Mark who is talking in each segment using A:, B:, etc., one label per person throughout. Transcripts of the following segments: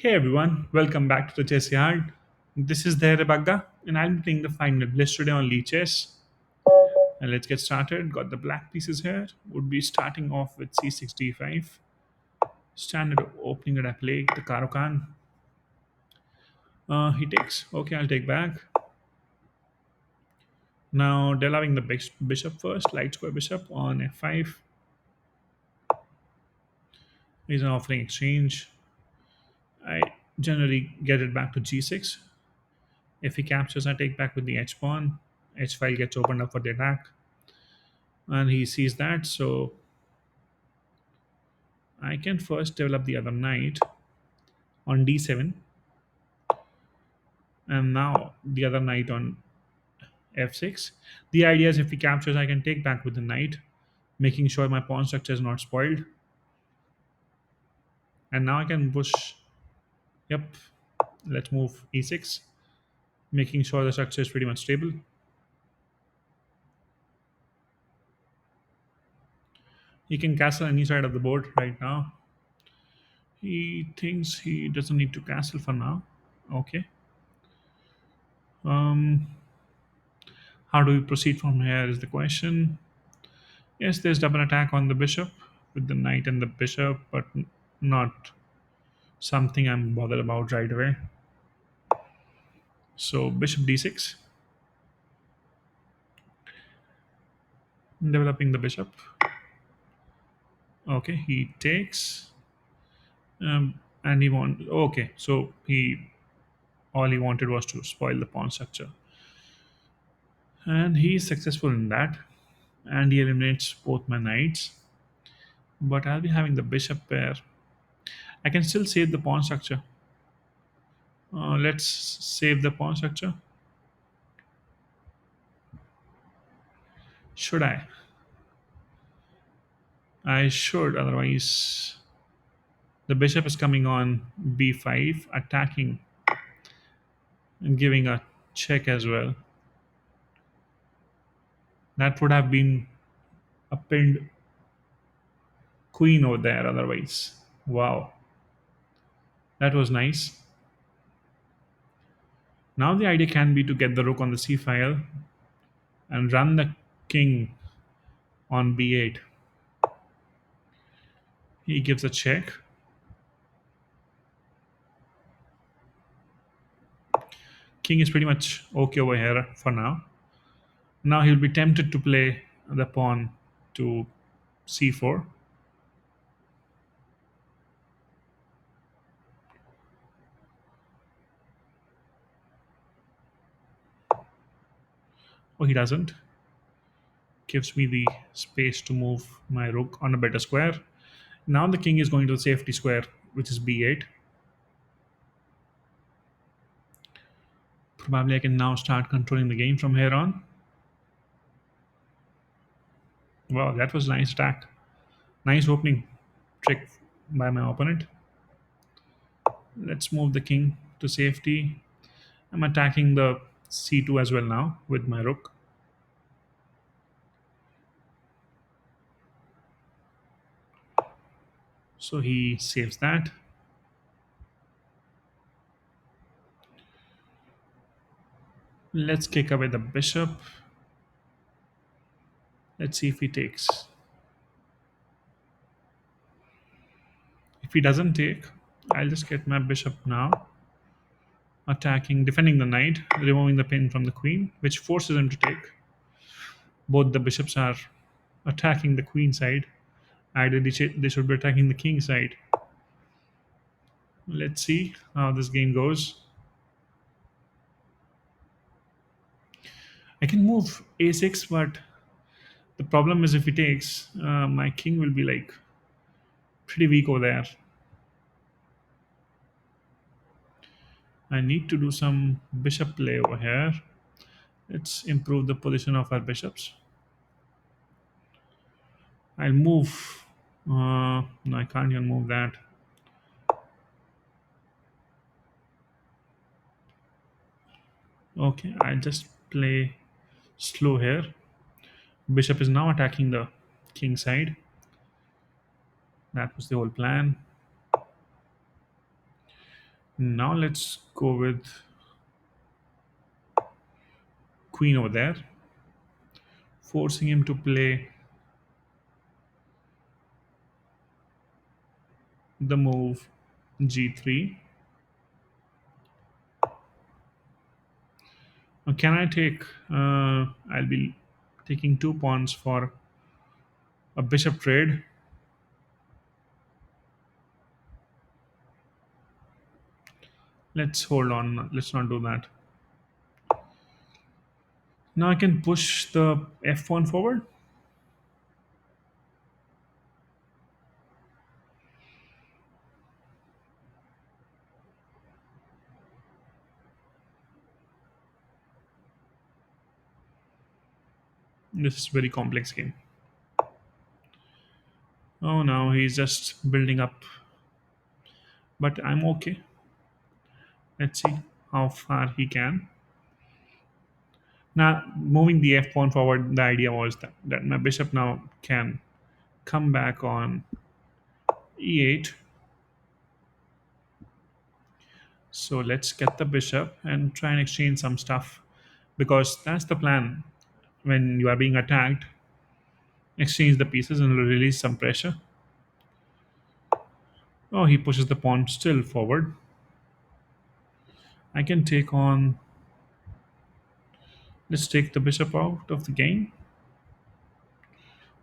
A: Hey everyone, welcome back to the Chessyard. This is DhairyaBagga, and I'll be playing the final Blitz today on Lee Chess. And let's get started. Got the black pieces here. Would be starting off with c65. Standard opening that I play, the Caro-Kann. He takes. Okay, I'll take back. Now allowing the bishop first, light square bishop on f5. He's an offering exchange. I generally get it back to g6. If he captures, I take back with the h pawn. H file gets opened up for the attack, and he sees that. So I can first develop the other knight on d7, and now the other knight on f6. The idea is if he captures, I can take back with the knight, making sure my pawn structure is not spoiled. And now I can push. Yep, let's move e6, making sure the structure is pretty much stable. He can castle any side of the board right now. He thinks he doesn't need to castle for now. Okay. Um, how do we proceed from here is the question. Yes, there's double attack on the bishop with the knight and the bishop, but not something I'm bothered about right away. So bishop d6, developing the bishop. Okay, he takes, and he want. Okay, so he all he wanted was to spoil the pawn structure, and he is successful in that, and he eliminates both my knights. But I'll be having the bishop pair. I can still save the pawn structure. Let's save the pawn structure. Should I? I should, otherwise the bishop is coming on b5, attacking and giving a check as well. That would have been a pinned queen over there otherwise. Wow, that was nice. Now the idea can be to get the rook on the c file and run the king on b8. He gives a check. King is pretty much okay over here for now. Now he'll be tempted to play the pawn to c4. Oh, he doesn't. Gives me the space to move my rook on a better square. Now the king is going to the safety square, which is b8. Probably I can now start controlling the game from here on. Wow, that was a nice attack. Nice opening trick by my opponent. Let's move the king to safety. I'm attacking the c2 as well now with my rook. So he saves that. Let's kick away the bishop. Let's see if he takes. If he doesn't take, I'll just get my bishop now, attacking, defending the knight, removing the pin from the queen, which forces him to take. Both the bishops are attacking the queen side. Ideally, they should be attacking the king side. Let's see how this game goes. I can move a6, but the problem is if he takes, my king will be like pretty weak over there. I need to do some bishop play over here. Let's improve the position of our bishops. I'll move. No, I can't even move that. Okay, I'll just play slow here. Bishop is now attacking the king side. That was the whole plan. Now let's go with queen over there, forcing him to play the move g3. Now, can I take? I'll be taking 2 pawns for a bishop trade. Let's hold on. Let's not do that. Now I can push the f pawn forward. This is a very complex game. Oh, now he's just building up, but I'm okay. Let's see how far he can. Now, moving the f pawn forward, the idea was that my bishop now can come back on e8. So let's get the bishop and try and exchange some stuff, because that's the plan. When you are being attacked, exchange the pieces and release some pressure. Oh, he pushes the pawn still forward. I can take on. Let's take the bishop out of the game,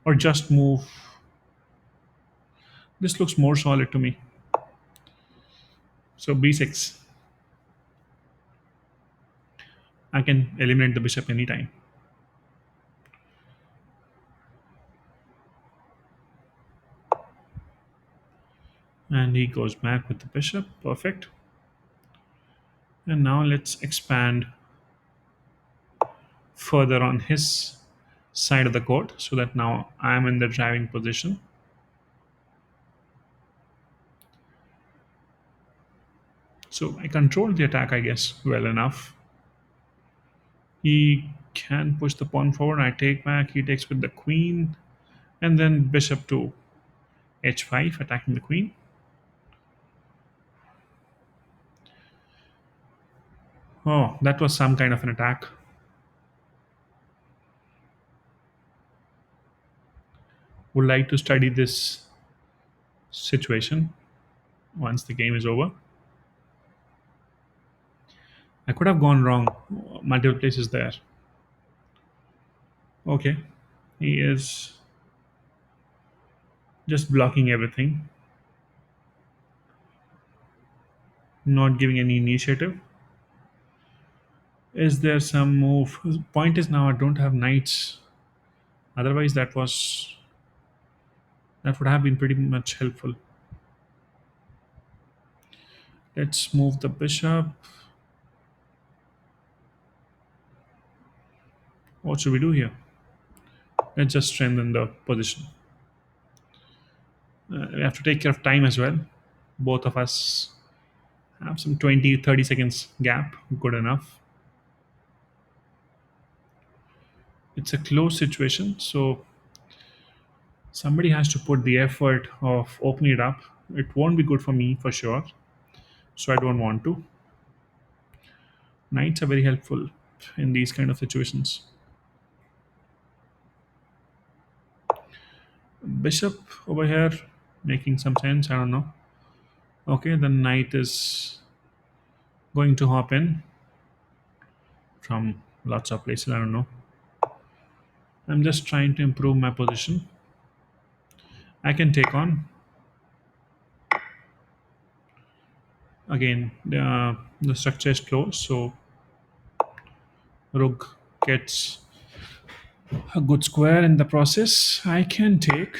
A: or just move. This looks more solid to me. So b6. I can eliminate the bishop anytime. And he goes back with the bishop. Perfect. And now let's expand further on his side of the court, so that now I am in the driving position. So I control the attack, I guess, well enough. He can push the pawn forward. I take back. He takes with the queen. And then bishop to h5, attacking the queen. Oh, that was some kind of an attack. Would like to study this situation once the game is over. I could have gone wrong multiple places there. Okay, he is just blocking everything, not giving any initiative. Is there some move? Point is, now I don't have knights. Otherwise, that would have been pretty much helpful. Let's move the bishop. What should we do here? Let's just strengthen the position. We have to take care of time as well. Both of us have some 20, 30 seconds gap. Good enough. It's a close situation, so somebody has to put the effort of opening it up. It won't be good for me for sure, so I don't want to. Knights are very helpful in these kind of situations. Bishop over here making some sense. I don't know. Okay, the knight is going to hop in from lots of places. I don't know. I'm just trying to improve my position. I can take on. Again, the structure is closed, so rook gets a good square in the process. I can take.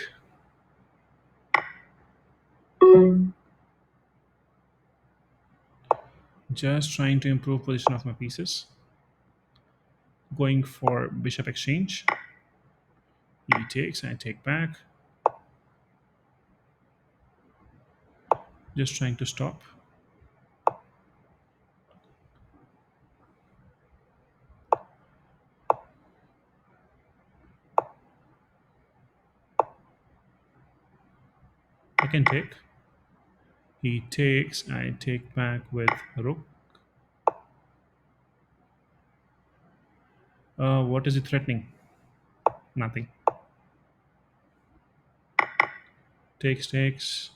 A: Just trying to improve position of my pieces. Going for bishop exchange. He takes, I take back. Just trying to stop. I can take. He takes, I take back with rook. What is he threatening? Nothing. Takes, takes.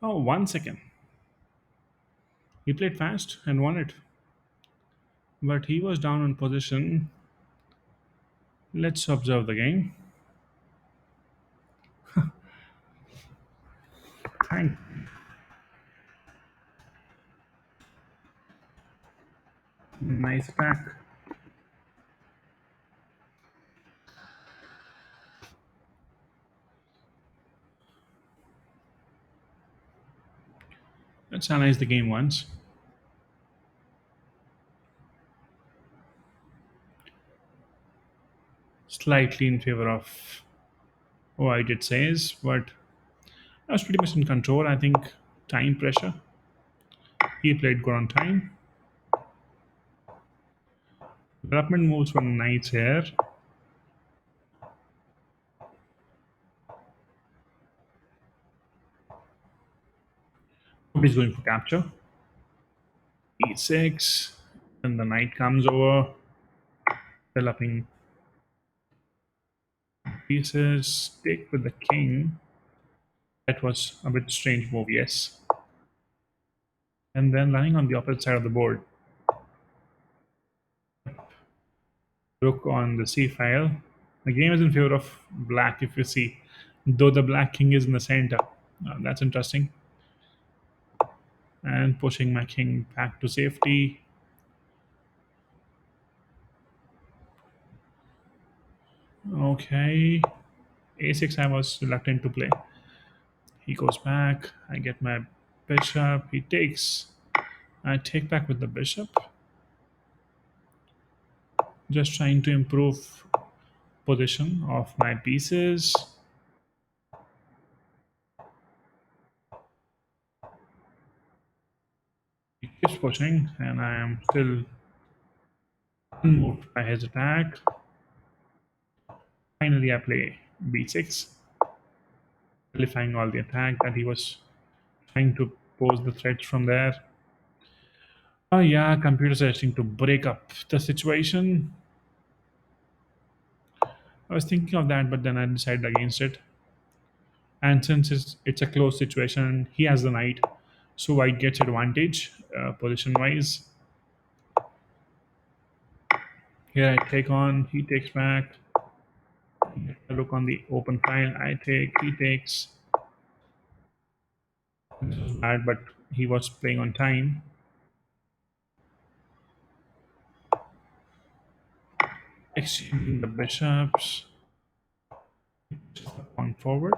A: Oh, 1 second. He played fast and won it. But he was down on position. Let's observe the game. Thank. Nice attack. Let's analyze the game once. Slightly in favor of White it says, but I was pretty much in control. I think time pressure. He played good on time. Development moves were nice here. He's going for capture. E6. Then the knight comes over. Developing pieces. Take with the king. That was a bit strange move, yes. And then lying on the opposite side of the board. Rook on the c file. The game is in favor of black, if you see, though the black king is in the center. That's interesting. And pushing my king back to safety. Okay. A6 I was reluctant to play. He goes back. I get my bishop. He takes. I take back with the bishop. Just trying to improve position of my pieces. He keeps pushing, and I am still unmoved by his attack. Finally, I play b6, nullifying all the attack that he was trying to pose the threats from there. Oh yeah, computer suggesting to break up the situation. I was thinking of that, but then I decided against it. And since it's a close situation, he has the knight, so White gets advantage position-wise. Here I take on, he takes back. I look on the open file, I take, he takes. This was bad, but he was playing on time. Exchanging the bishops. On forward.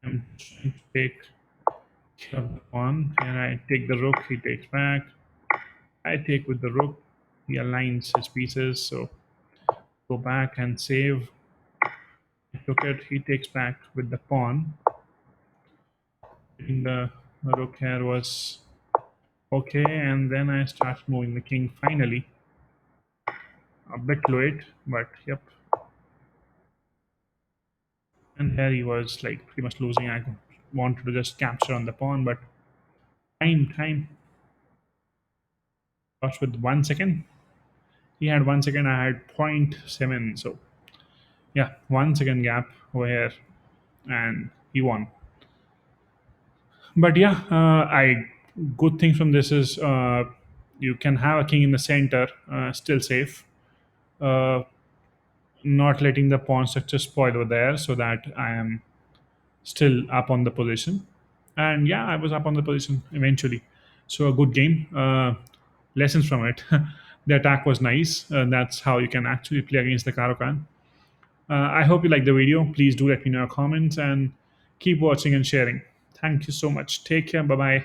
A: I'm trying to take care of the pawn, and I take the rook, he takes back. I take with the rook, he aligns his pieces, so go back and save. I took it, he takes back with the pawn. The rook here was okay, and then I start moving the king finally. A bit late, but yep. And here he was like pretty much losing. I wanted to just capture on the pawn, but time. Lost with 1 second. He had 1 second, I had 0.7. So yeah, 1 second gap over here, and he won. But yeah, I good thing from this is you can have a king in the center, still safe. Uh, Not letting the pawn structure spoil over there, so that I am still up on the position. And yeah, I was up on the position eventually. So a good game. Lessons from it. The attack was nice. That's how you can actually play against the Caro-Kann. I hope you like the video. Please do let me know your comments and keep watching and sharing. Thank you so much. Take care. Bye bye.